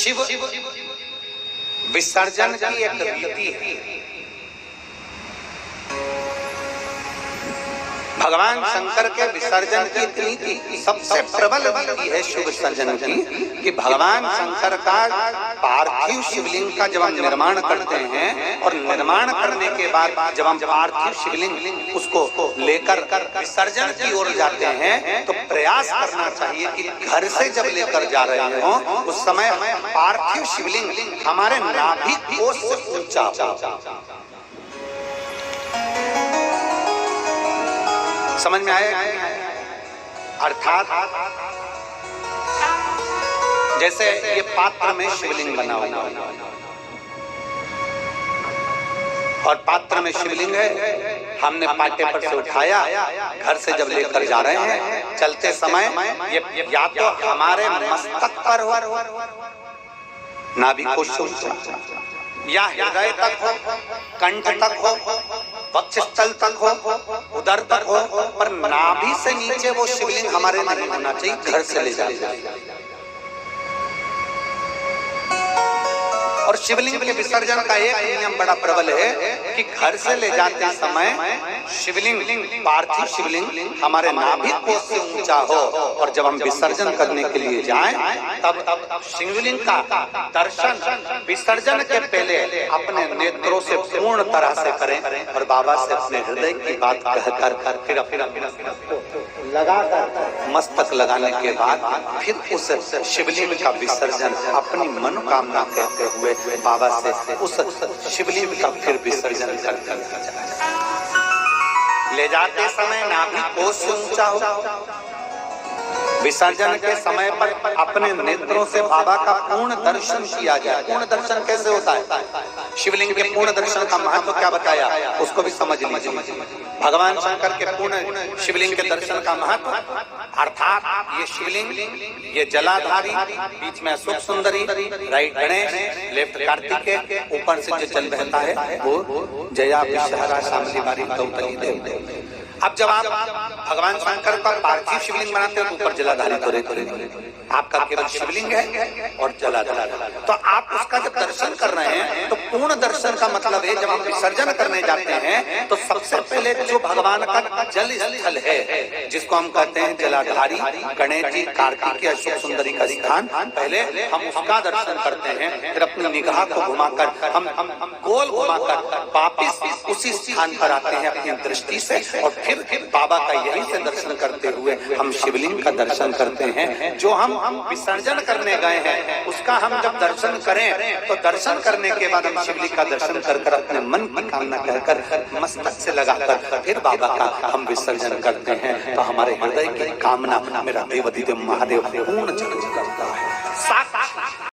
शिव विसर्जन की एक रीति है। भगवान शंकर के विसर्जन की रीति सबसे प्रबल रीति है शिव विसर्जन की, कि भगवान शंकर का पार्थिव शिवलिंग का जब हम निर्माण करते हैं और निर्माण करने के बाद जब हम पार्थिव शिवलिंग उसको लेकर विसर्जन की ओर जाते हैं तो प्रयास करना चाहिए कि घर से जब लेकर जा रहे हो उस समय पार्थिव शिवलिंग हमारे नाभि कोश से ऊंचा हो। समझ में आया? अर्थात जैसे ये पात्र में शिवलिंग बना हुआ और पात्र में शिवलिंग है, हमने पाटे पर से उठाया, घर से जब लेकर जा रहे हैं चलते समय ये या तो हमारे मस्तक पर हो, नाभि कोश से या हृदय तक हो, कंठ तक हो, वक्षस्थल तक हो, उदर तक हो, पर नाभि से नीचे वो शिवलिंग हमारे नहीं होना चाहिए, घर से ले जाए। और शिवलिंग के विसर्जन का एक नियम बड़ा प्रबल है कि घर से ले जाते समय शिवलिंग पार्थिव शिवलिंग हमारे नाभि कोश से ऊंचा हो और जब हम विसर्जन करने के लिए जाएं तब शिवलिंग का दर्शन विसर्जन के पहले अपने नेत्रों से पूर्ण तरह से करें और बाबा से अपने हृदय की बात कहकर फिर लगाकर मस्तक लगाने के बाद फिर उस शिवलिंग का विसर्जन अपनी मनोकामना कहते हुए बाबा से उस शिवलिंग का फिर विसर्जन करते ले जाते समय नाभि कोश से ऊंचा हो। विसर्जन के समय पर अपने नेत्रों से बाबा का पूर्ण दर्शन किया जाए। पूर्ण दर्शन कैसे होता है? शिवलिंग के पूर्ण दर्शन का महत्व क्या बताया उसको भी समझ लीजिए। भगवान शंकर के पूर्ण शिवलिंग के दर्शन का महत्व अर्थात ये शिवलिंग, ये जलाधारी, बीच में अशोक सुंदरी, राइट गणेश, लेफ्ट कार्तिकेय, ऊपर से जो जल बहता है वो जया विषहरा शामली बारी गौतमी देव। अब जब आप भगवान शंकर का पार्थिव शिवलिंग बनाते हो तो ऊपर जलाधारी तो रहते, आपका केवल शिवलिंग है और जलाधारी, तो आप उसका जब दर्शन कर रहे हैं तो पूर्ण दर्शन का मतलब है जब हम विसर्जन करने जाते हैं तो सबसे पहले जो भगवान का जल स्थल है जिसको हम कहते हैं जलाधारी, गणेश जी, कार्तिकेय, अशोक सुंदरी का स्थान, पहले हम उसका दर्शन करते हैं। फिर अपनी निगाह को घुमाकर हम गोल घुमाकर वापिस उसी स्थान पर आते हैं अपनी दृष्टि से और फिर बाबा का यहीं से दर्शन करते हुए हम शिवलिंग का दर्शन करते हैं। जो हम विसर्जन करने गए हैं उसका हम जब दर्शन करें तो दर्शन करने के बाद हम शिवलिंग का दर्शन कर अपने मन की कामना कहकर मस्तक से लगाकर फिर बाबा का हम विसर्जन करते हैं तो हमारे हृदय की कामना मेरा देवाधिदेव महादेव पूर्ण करता है।